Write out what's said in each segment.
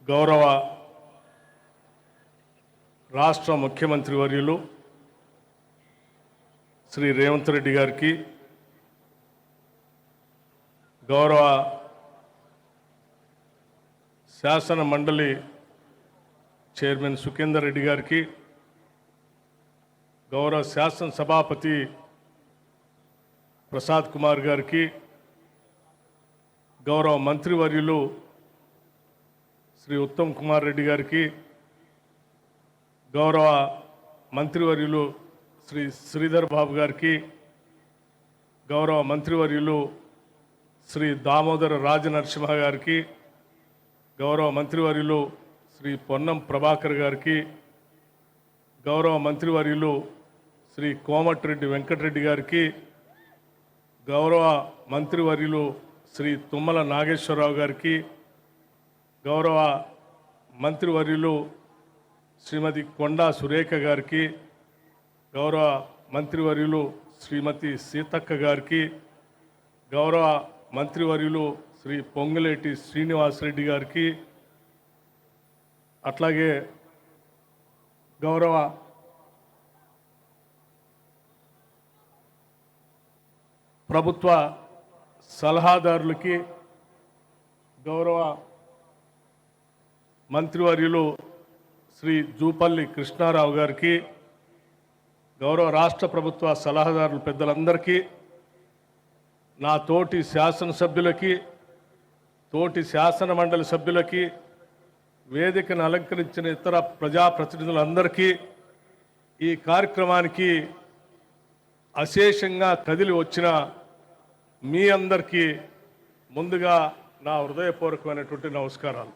గౌరవ రాష్ట్ర ముఖ్యమంత్రి వర్యులు శ్రీ రేవంత్ రెడ్డి గారికి, గౌరవ శాసన మండలి చైర్మన్ సుఖేందర్ రెడ్డి గారికి, గౌరవ శాసన సభాపతి ప్రసాద్ కుమార్ గారికి, గౌరవ మంత్రివర్యులు శ్రీ ఉత్తమ్ కుమార్ రెడ్డి గారికి, గౌరవ మంత్రివర్యులు శ్రీ శ్రీధర్ బాబు గారికి, గౌరవ మంత్రివర్యులు శ్రీ దామోదర రాజనరసింహ గారికి, గౌరవ మంత్రివర్యులు శ్రీ పొన్నం ప్రభాకర్ గారికి, గౌరవ మంత్రివర్యులు శ్రీ కోమటిరెడ్డి వెంకటరెడ్డి గారికి, గౌరవ మంత్రివర్యులు శ్రీ తుమ్మల నాగేశ్వరరావు గారికి, గౌరవ మంత్రివర్యులు శ్రీమతి కొండా సురేఖ గారికి, గౌరవ మంత్రివర్యులు శ్రీమతి సీతక్క గారికి, గౌరవ మంత్రివర్యులు శ్రీ పొంగులేటి శ్రీనివాసరెడ్డి గారికి, అట్లాగే గౌరవ ప్రభుత్వ సలహాదారులకి, గౌరవ మంత్రివర్యులు శ్రీ జూపల్లి కృష్ణారావు గారికి, గౌరవ రాష్ట్ర ప్రభుత్వ సలహాదారుల పెద్దలందరికీ, నా తోటి శాసనసభ్యులకి, తోటి శాసన మండలి సభ్యులకి, వేదికను అలంకరించిన ఇతర ప్రజాప్రతినిధులందరికీ, ఈ కార్యక్రమానికి అశేషంగా కదిలి వచ్చిన మీ అందరికీ ముందుగా నా హృదయపూర్వకమైనటువంటి నమస్కారాలు.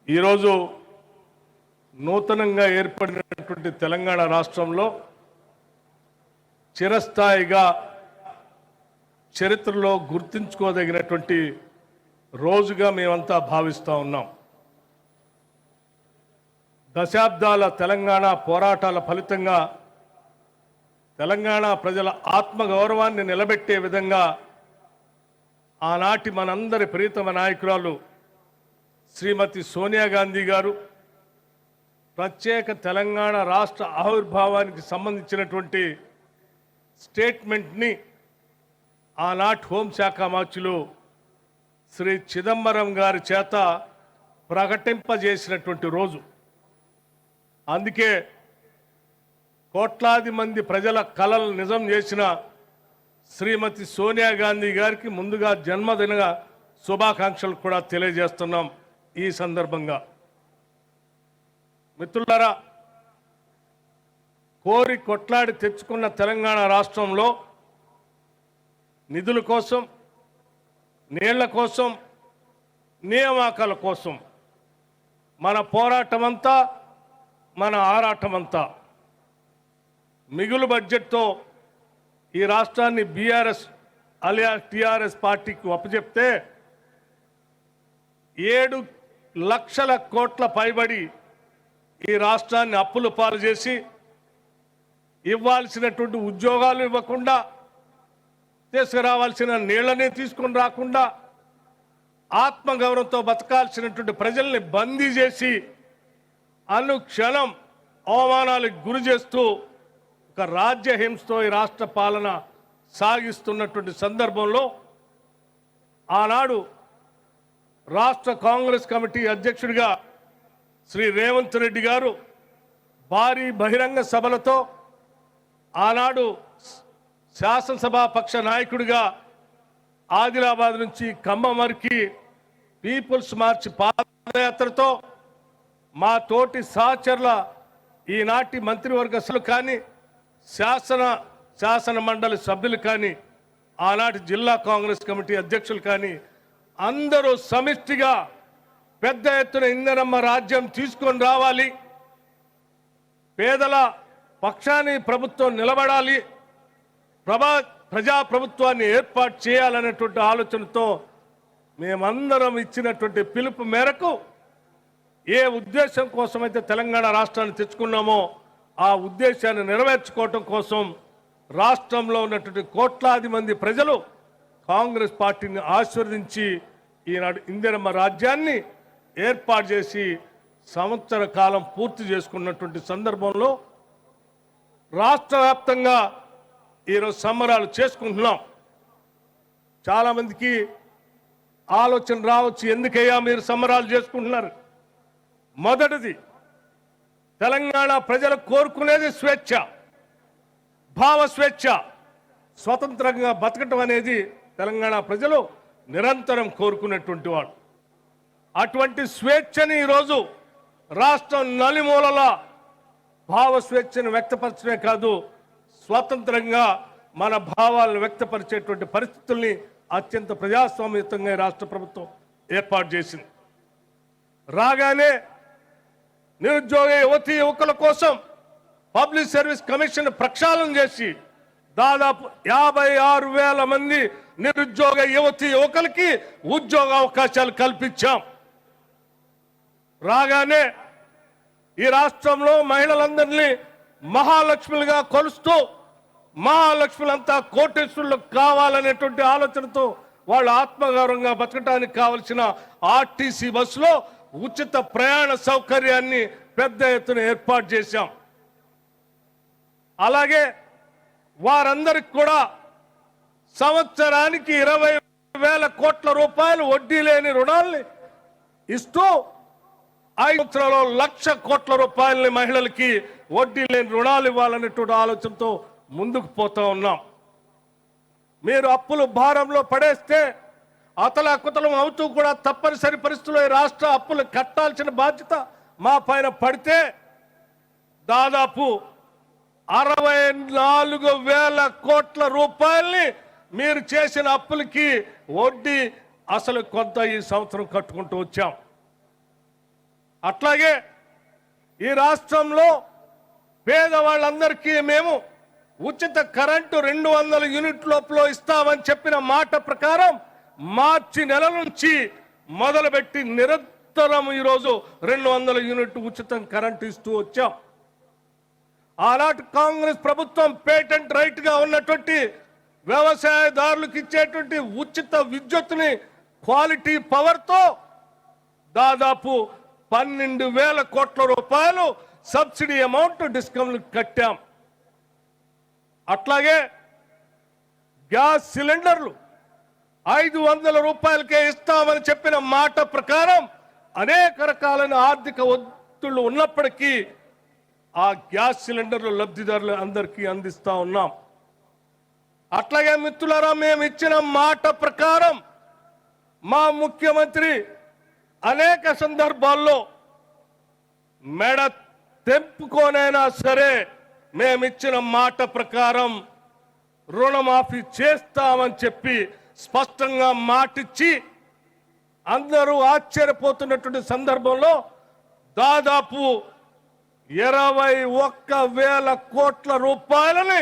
ఈరోజు నూతనంగా ఏర్పడినటువంటి తెలంగాణ రాష్ట్రంలో చిరస్థాయిగా చరిత్రలో గుర్తుంచుకోదగినటువంటి రోజుగా మేమంతా భావిస్తూ ఉన్నాం. దశాబ్దాల తెలంగాణ పోరాటాల ఫలితంగా తెలంగాణ ప్రజల ఆత్మగౌరవాన్ని నిలబెట్టే విధంగా ఆనాటి మనందరి ప్రియతమ నాయకురాలు శ్రీమతి సోనియా గాంధీ గారు ప్రత్యేక తెలంగాణ రాష్ట్ర ఆవిర్భావానికి సంబంధించినటువంటి స్టేట్మెంట్ని ఆనాటి హోంశాఖ మంత్రులు శ్రీ చిదంబరం గారి చేత ప్రకటింపజేసినటువంటి రోజు. అందుకే కోట్లాది మంది ప్రజల కలలు నిజం చేసిన శ్రీమతి సోనియా గాంధీ గారికి ముందుగా జన్మదిన శుభాకాంక్షలు కూడా తెలియజేస్తున్నాం. ఈ సందర్భంగా మిత్రులారా, కోరి కొట్లాడి తెచ్చుకున్న తెలంగాణ రాష్ట్రంలో నిధుల కోసం, నీళ్ల కోసం, నియామకాల కోసం మన పోరాటమంతా, మన ఆరాటమంతా మిగులు బడ్జెట్తో ఈ రాష్ట్రాన్ని బీఆర్ఎస్ అలియా టీఆర్ఎస్ పార్టీకి అప్పచెప్తే 7 లక్షల కోట్ల పైబడి ఈ రాష్ట్రాన్ని అప్పులు పాలు చేసి ఇవ్వాల్సినటువంటి ఉద్యోగాలు ఇవ్వకుండా, తీసుకురావాల్సిన నీళ్లని తీసుకొని రాకుండా, ఆత్మగౌరవంతో బతకాల్సినటువంటి ప్రజల్ని బందీ చేసి అనుక్షణం అవమానాలకు గురి చేస్తూ ఒక రాజ్యహింసతో ఈ రాష్ట్ర పాలన సాగిస్తున్నటువంటి సందర్భంలో ఆనాడు రాష్ట్ర కాంగ్రెస్ కమిటీ అధ్యక్షుడిగా శ్రీ రేవంత్ రెడ్డి గారు భారీ బహిరంగ సభలతో, ఆనాడు శాసనసభా పక్ష నాయకుడిగా ఆదిలాబాద్ నుంచి ఖమ్మం వరకు పీపుల్స్ మార్చ్ పాదయాత్రతో మా తోటి సహచరుల ఈనాటి మంత్రివర్గ సభ్యులు కానీ, శాసన మండలి సభ్యులు కానీ, ఆనాటి జిల్లా కాంగ్రెస్ కమిటీ అధ్యక్షులు కానీ అందరూ సమిష్టిగా పెద్ద ఎత్తున ఇందిరమ్మ రాజ్యం తీసుకొని రావాలి, పేదల పక్షాన్ని ప్రభుత్వం నిలబడాలి, ప్రజాప్రభుత్వాన్ని ఏర్పాటు చేయాలనేటువంటి ఆలోచనతో మేమందరం ఇచ్చినటువంటి పిలుపు మేరకు ఏ ఉద్దేశం కోసమైతే తెలంగాణ రాష్ట్రాన్ని తెచ్చుకున్నామో ఆ ఉద్దేశాన్ని నెరవేర్చుకోవటం కోసం రాష్ట్రంలో ఉన్నటువంటి కోట్లాది మంది ప్రజలు కాంగ్రెస్ పార్టీని ఆశీర్వదించి ఈనాడు ఇందిరమ్మ రాజ్యాన్ని ఏర్పాటు చేసి సంవత్సర కాలం పూర్తి చేసుకున్నటువంటి సందర్భంలో రాష్ట్ర వ్యాప్తంగా ఈరోజు సంబరాలు చేసుకుంటున్నాం. చాలామందికి ఆలోచన రావచ్చు, ఎందుకయ్యా మీరు సంబరాలు చేసుకుంటున్నారు? మొదటిది, తెలంగాణ ప్రజలు కోరుకునేది స్వేచ్ఛ, భావ స్వేచ్ఛ, స్వతంత్రంగా బతకటం అనేది తెలంగాణ ప్రజలు నిరంతరం కోరుకునేటువంటి వాడు. అటువంటి స్వేచ్ఛని ఈరోజు రాష్ట్రం నలుమూలల భావ స్వేచ్ఛను వ్యక్తపరచడమే కాదు, స్వతంత్రంగా మన భావాలను వ్యక్తపరిచేటువంటి పరిస్థితుల్ని అత్యంత ప్రజాస్వామ్యయుతంగా రాష్ట్ర ప్రభుత్వం ఏర్పాటు చేసింది. రాగానే నిరుద్యోగ యువతీ యువకుల కోసం పబ్లిక్ సర్వీస్ కమిషన్ ప్రక్షాళన చేసి దాదాపు 56,000 మంది నిరుద్యోగ యువతీ యువకులకి ఉద్యోగ అవకాశాలు కల్పించాం. రాగానే ఈ రాష్ట్రంలో మహిళలందరినీ మహాలక్ష్ములుగా కొలుస్తూ మహాలక్ష్ములంతా కోటేశ్వరులు కావాలనేటువంటి ఆలోచనతో వాళ్ళు ఆత్మగౌరవంగా బతకడానికి కావలసిన ఆర్టీసీ బస్సులో ఉచిత ప్రయాణ సౌకర్యాన్ని పెద్ద ఎత్తున ఏర్పాటు చేశాం. అలాగే వారందరికి కూడా సంవత్సరానికి 20,000 కోట్ల రూపాయలు వడ్డీ లేని రుణాల్ని ఇస్తూ 5 సంవత్సరాల్లో 1,00,000 కోట్ల రూపాయలని మహిళలకి వడ్డీ లేని రుణాలు ఇవ్వాలనేటువంటి ఆలోచనతో ముందుకు పోతా ఉన్నాం. మీరు అప్పులు భారంలో పడేస్తే అతలాకుతలం అవుతూ కూడా తప్పనిసరి పరిస్థితుల్లో ఈ రాష్ట్ర అప్పులు కట్టాల్సిన బాధ్యత మా పైన పడితే దాదాపు 64,000 కోట్ల రూపాయల్ని మీరు చేసిన అప్పులకి వడ్డీ అసలు కొంత ఈ సంవత్సరం కట్టుకుంటూ వచ్చాం. అట్లాగే ఈ రాష్ట్రంలో పేదవాళ్ళందరికీ మేము ఉచిత కరెంటు 200 యూనిట్ లోపల ఇస్తామని చెప్పిన మాట ప్రకారం మార్చి నెల నుంచి మొదలుపెట్టి నిరంతరం ఈరోజు 200 యూనిట్ ఉచితం కరెంటు ఇస్తూ వచ్చాం. ఆనాటి కాంగ్రెస్ ప్రభుత్వం పేటెంట్ రైట్ గా ఉన్నటువంటి వ్యవసాయదారులకు ఇచ్చేటువంటి ఉచిత విద్యుత్తుని క్వాలిటీ పవర్ తో దాదాపు 12,000 కోట్ల రూపాయలు సబ్సిడీ అమౌంట్ డిస్కౌంట్ కట్టాం. అట్లాగే గ్యాస్ సిలిండర్లు 500 రూపాయలకే ఇస్తామని చెప్పిన మాట ప్రకారం అనేక రకాలైన ఆర్థిక ఒత్తిళ్లు ఉన్నప్పటికీ ఆ గ్యాస్ సిలిండర్లు లబ్ధిదారులు అందరికీ అందిస్తా ఉన్నాం. అట్లాగే మిత్రులారా, మేము ఇచ్చిన మాట ప్రకారం మా ముఖ్యమంత్రి అనేక సందర్భాల్లో మెడ తెంపుకోనైనా సరే మేమిచ్చిన మాట ప్రకారం రుణమాఫీ చేస్తామని చెప్పి స్పష్టంగా మాటిచ్చి అందరూ ఆశ్చర్యపోతున్నటువంటి సందర్భంలో దాదాపు 21,000 కోట్ల రూపాయలని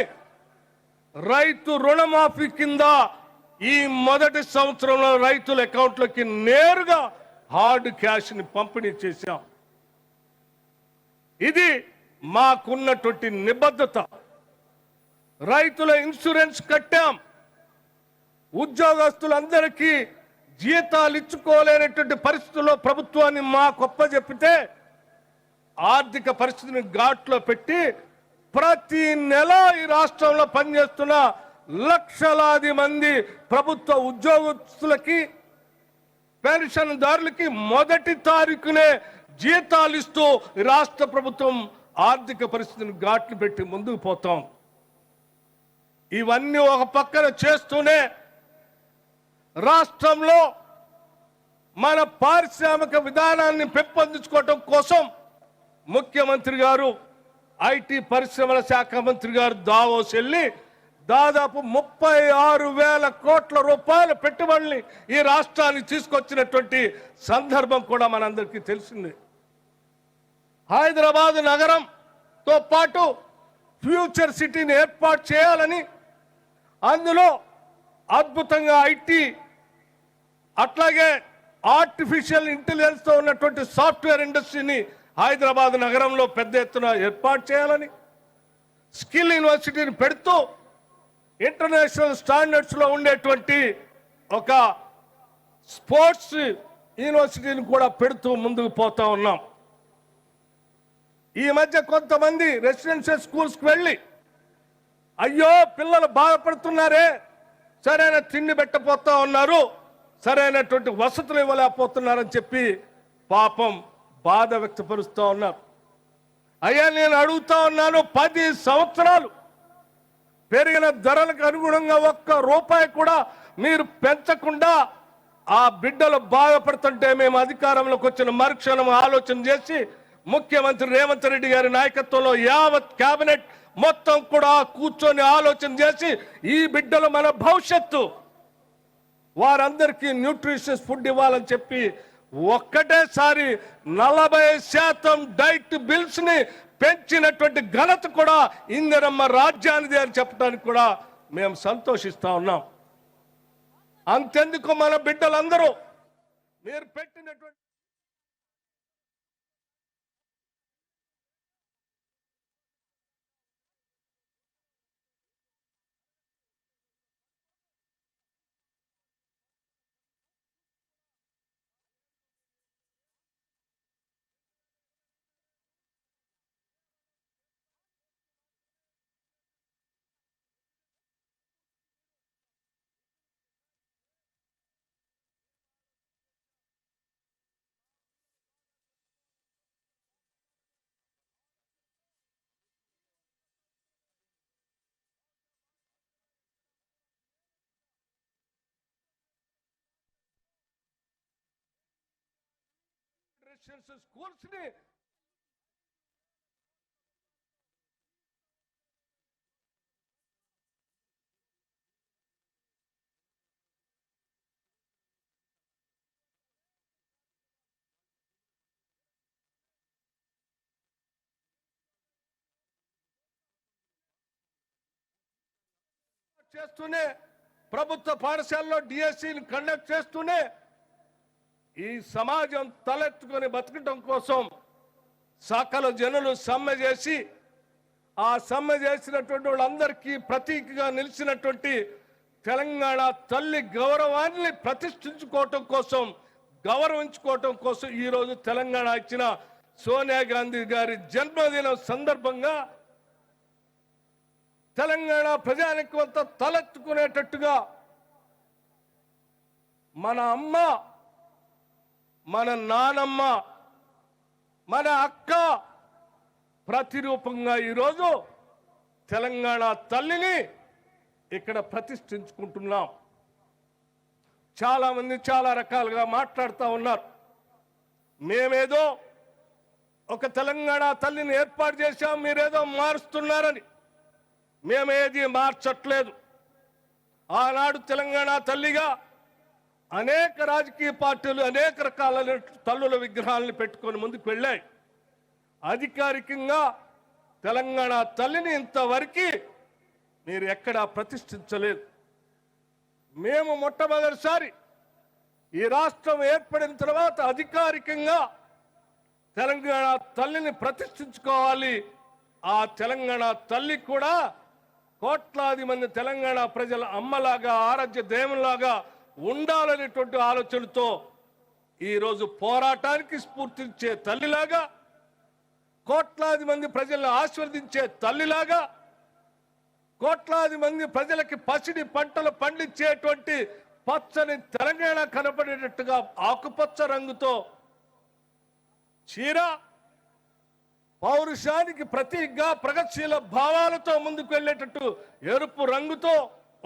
రైతు రుణమాఫీ కింద ఈ మొదటి సంవత్సరంలో రైతుల అకౌంట్లోకి నేరుగా హార్డ్ క్యాష్ ని పంపిణీ చేశాం. ఇది మాకున్నటువంటి నిబద్ధత. రైతుల ఇన్సూరెన్స్ కట్టాం. ఉద్యోగస్తులందరికీ జీతాలు ఇచ్చుకోలేనటువంటి పరిస్థితుల్లో ప్రభుత్వాన్ని మా గొప్ప చెప్పితే ఆర్థిక పరిస్థితిని ఘాట్లో పెట్టి ప్రతి నెల ఈ రాష్ట్రంలో పనిచేస్తున్న లక్షలాది మంది ప్రభుత్వ ఉద్యోగస్తులకి పెన్షన్దారులకి మొదటి తారీఖునే జీతాలు ఇస్తూ రాష్ట్ర ప్రభుత్వం ఆర్థిక పరిస్థితిని ఘాట్లు పెట్టి ముందుకు పోతాం. ఇవన్నీ ఒక పక్కన చేస్తూనే రాష్ట్రంలో మన పారిశ్రామిక విధానాన్ని పెంపొందించుకోవడం కోసం ముఖ్యమంత్రి గారు ఐటీ పరిశ్రమల శాఖ మంత్రి గారు దావోస్ వెళ్ళి దాదాపు 36,000 కోట్ల రూపాయల పెట్టుబడుల్ని ఈ రాష్ట్రానికి తీసుకొచ్చినటువంటి సందర్భం కూడా మనందరికీ తెలిసింది. హైదరాబాద్ నగరంతో పాటు ఫ్యూచర్ సిటీని ఏర్పాటు చేయాలని, అందులో అద్భుతంగా ఐటీ అట్లాగే ఆర్టిఫిషియల్ ఇంటెలిజెన్స్ తో ఉన్నటువంటి సాఫ్ట్వేర్ ఇండస్ట్రీని హైదరాబాద్ నగరంలో పెద్ద ఎత్తున ఏర్పాటు చేయాలని, స్కిల్ యూనివర్సిటీని పెడుతూ ఇంటర్నేషనల్ స్టాండర్డ్స్ లో ఉండేటువంటి ఒక స్పోర్ట్స్ యూనివర్సిటీని కూడా పెడుతూ ముందుకు పోతా ఉన్నాం. ఈ మధ్య కొంతమంది రెసిడెన్షియల్ స్కూల్స్కి వెళ్ళి అయ్యో పిల్లలు బాధపడుతున్నారే, సరైన తిండి పెట్టపోతా ఉన్నారు, సరైనటువంటి వసతులు ఇవ్వలేకపోతున్నారని చెప్పి పాపం బాధ వ్యక్తపరుస్తూ ఉన్నారు. అయ్యా నేను అడుగుతా ఉన్నాను, 10 సంవత్సరాలు పెరిగిన ధరలకు అనుగుణంగా ఒక్క రూపాయి కూడా మీరు పెంచకుండా ఆ బిడ్డలు బాధపడుతుంటే మేము అధికారంలోకి వచ్చిన మరుక్షణం ఆలోచన చేసి ముఖ్యమంత్రి రేవంత్ రెడ్డి గారి నాయకత్వంలో యావత్ కేబినెట్ మొత్తం కూడా కూర్చొని ఆలోచన చేసి ఈ బిడ్డలు మన భవిష్యత్తు, వారందరికీ న్యూట్రిషియస్ ఫుడ్ ఇవ్వాలని చెప్పి ఒక్కటేసారి 40% డైట్ బిల్స్ ని పెంచినటువంటి ఘనత కూడా ఇందిరమ్మ రాజ్యానిది అని చెప్పడానికి కూడా మేము సంతోషిస్తా ఉన్నాం. అంతెందుకు మన బిడ్డలందరూ మీరు పెట్టినటువంటి స్కూల్స్ ని చేస్తూనే ప్రభుత్వ పాఠశాలలో డిఎస్సిని కండక్ట్ చేస్తూనే ఈ సమాజం తలెత్తుకొని బతకటం కోసం సకల జనులు సమ్మె చేసి ఆ సమ్మె చేసినటువంటి వాళ్ళందరికీ ప్రతీకగా నిలిచినటువంటి తెలంగాణ తల్లి గౌరవాన్ని ప్రతిష్ఠించుకోవటం కోసం, గౌరవించుకోవటం కోసం ఈరోజు తెలంగాణ ఇచ్చిన సోనియా గాంధీ గారి జన్మదినం సందర్భంగా తెలంగాణ ప్రజానికి అంతా తలెత్తుకునేటట్టుగా మన అమ్మ, మన నానమ్మ, మన అక్క ప్రతిరూపంగా ఈరోజు తెలంగాణ తల్లిని ఇక్కడ ప్రతిష్ఠించుకుంటున్నాం. చాలా మంది చాలా రకాలుగా మాట్లాడుతూ ఉన్నారు. మేమేదో ఒక తెలంగాణ తల్లిని ఏర్పాటు చేశాం, మీరేదో మారుస్తున్నారని. మేమేది మార్చట్లేదు. ఆనాడు తెలంగాణ తల్లిగా అనేక రాజకీయ పార్టీలు అనేక రకాల తల్లుల విగ్రహాలను పెట్టుకొని ముందుకు వెళ్ళాయి. అధికారికంగా తెలంగాణ తల్లిని ఇంతవరకు మీరు ఎక్కడా ప్రతిష్ఠించలేదు. మేము మొట్టమొదటిసారి ఈ రాష్ట్రం ఏర్పడిన తర్వాత అధికారికంగా తెలంగాణ తల్లిని ప్రతిష్ఠించుకోవాలి. ఆ తెలంగాణ తల్లి కూడా కోట్లాది మంది తెలంగాణ ప్రజల అమ్మలాగా, ఆరాధ్య దేవులాగా ఉండాలనేటువంటి ఆలోచనతో ఈరోజు పోరాటానికి స్ఫూర్తించే తల్లిలాగా, కోట్లాది మంది ప్రజలను ఆశీర్వదించే తల్లిలాగా, కోట్లాది మంది ప్రజలకి పసిడి పంటలు పండించేటువంటి పచ్చని తెలంగాణ కనపడేటట్టుగా ఆకుపచ్చ రంగుతో చీర, పౌరుషానికి ప్రతీకగా ప్రగతిశీల భావాలతో ముందుకు వెళ్ళేటట్టు ఎరుపు రంగుతో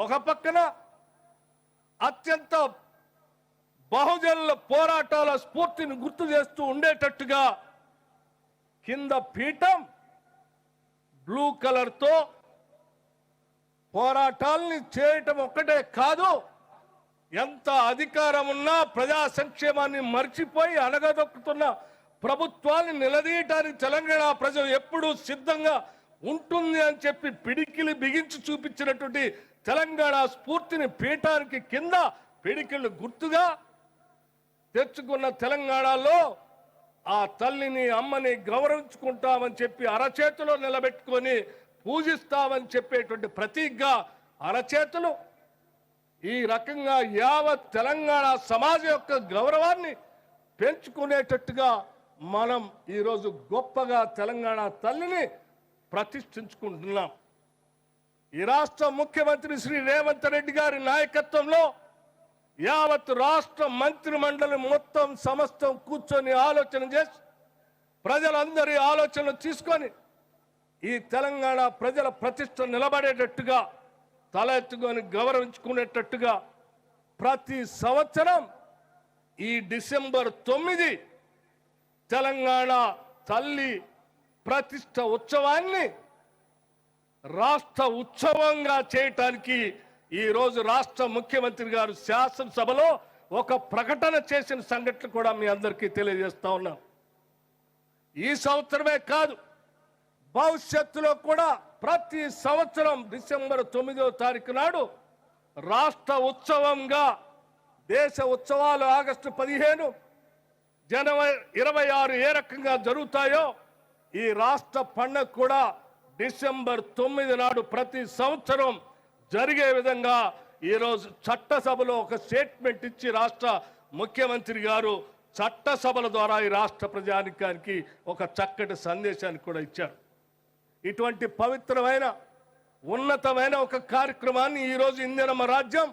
ఒక పక్కన అత్యంత బహుజనుల పోరాటాల స్ఫూర్తిని గుర్తు చేస్తూ ఉండేటట్టుగా కింద పీఠం బ్లూ కలర్తో పోరాటాలని చేయటం ఒక్కటే కాదు, ఎంత అధికారం ఉన్నా ప్రజా సంక్షేమాన్ని మర్చిపోయి అణగదొక్కుతున్న ప్రభుత్వాన్ని నిలదీయటానికి తెలంగాణ ప్రజలు ఎప్పుడూ సిద్ధంగా ఉంటుంది అని చెప్పి పిడికిలి బిగించి చూపించినటువంటి తెలంగాణ స్ఫూర్తిని పీఠానికి కింద పిడికిళ్ళు గుర్తుగా తెచ్చుకున్న తెలంగాణలో ఆ తల్లిని, అమ్మని గౌరవించుకుంటామని చెప్పి అరచేతిలో నిలబెట్టుకొని పూజిస్తామని చెప్పేటువంటి ప్రతీకగా అరచేతులు ఈ రకంగా యావత్ తెలంగాణ సమాజం యొక్క గౌరవాన్ని పెంచుకునేటట్టుగా మనం ఈరోజు గొప్పగా తెలంగాణ తల్లిని ప్రతిష్ఠించుకుంటున్నాం. ఈ రాష్ట్ర ముఖ్యమంత్రి శ్రీ రేవంత్ రెడ్డి గారి నాయకత్వంలో యావత్ రాష్ట్ర మంత్రి మండలి మొత్తం సమస్తం కూర్చొని ఆలోచన చేసి ప్రజలందరి ఆలోచనలు తీసుకొని ఈ తెలంగాణ ప్రజల ప్రతిష్ట నిలబడేటట్టుగా తల ఎత్తుకొని గౌరవించుకునేటట్టుగా ప్రతి సంవత్సరం ఈ డిసెంబర్ 9 తెలంగాణ తల్లి ప్రతిష్ట ఉత్సవాన్ని రాష్ట్ర ఉత్సవంగా చేయటానికి ఈ రోజు రాష్ట్ర ముఖ్యమంత్రి గారు శాసనసభలో ఒక ప్రకటన చేసిన సంఘటన కూడా మీ అందరికీ తెలియజేస్తా ఉన్నాం. ఈ సంవత్సరమే కాదు, భవిష్యత్తులో కూడా ప్రతి సంవత్సరం డిసెంబర్ 9వ తారీఖు నాడు రాష్ట్ర ఉత్సవంగా, దేశ ఉత్సవాలు ఆగస్టు 15, జనవరి 26 ఏ రకంగా జరుగుతాయో ఈ రాష్ట్ర పండుగ కూడా డిసెంబర్ 9 నాడు ప్రతి సంవత్సరం జరిగే విధంగా ఈరోజు చట్టసభలో ఒక స్టేట్మెంట్ ఇచ్చి రాష్ట్ర ముఖ్యమంత్రి గారు చట్టసభల ద్వారా ఈ రాష్ట్ర ప్రజానికానికి ఒక చక్కటి సందేశాన్ని కూడా ఇచ్చారు. ఇటువంటి పవిత్రమైన ఉన్నతమైన ఒక కార్యక్రమాన్ని ఈరోజు ఇందిరమ్మ రాజ్యం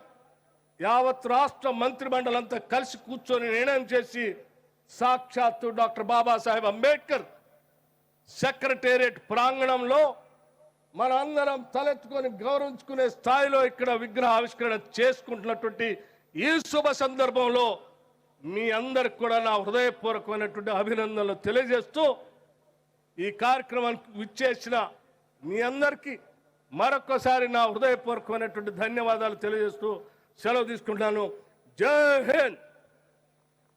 యావత్ రాష్ట్ర మంత్రి మండలంతా కలిసి కూర్చొని నిర్ణయం చేసి సాక్షాత్తు డాక్టర్ బాబాసాహెబ్ అంబేద్కర్ సెక్రటేరియట్ ప్రాంగణంలో మన అందరం తలెత్తుకొని గౌరవించుకునే స్థాయిలో ఇక్కడ విగ్రహ ఆవిష్కరణ చేసుకుంటున్నటువంటి ఈ శుభ సందర్భంలో మీ అందరికి కూడా నా హృదయపూర్వకమైనటువంటి అభినందనలు తెలియజేస్తూ ఈ కార్యక్రమానికి విచ్చేసిన మీ అందరికీ మరొకసారి నా హృదయపూర్వకమైనటువంటి ధన్యవాదాలు తెలియజేస్తూ సెలవు తీసుకుంటాను. జై హింద్.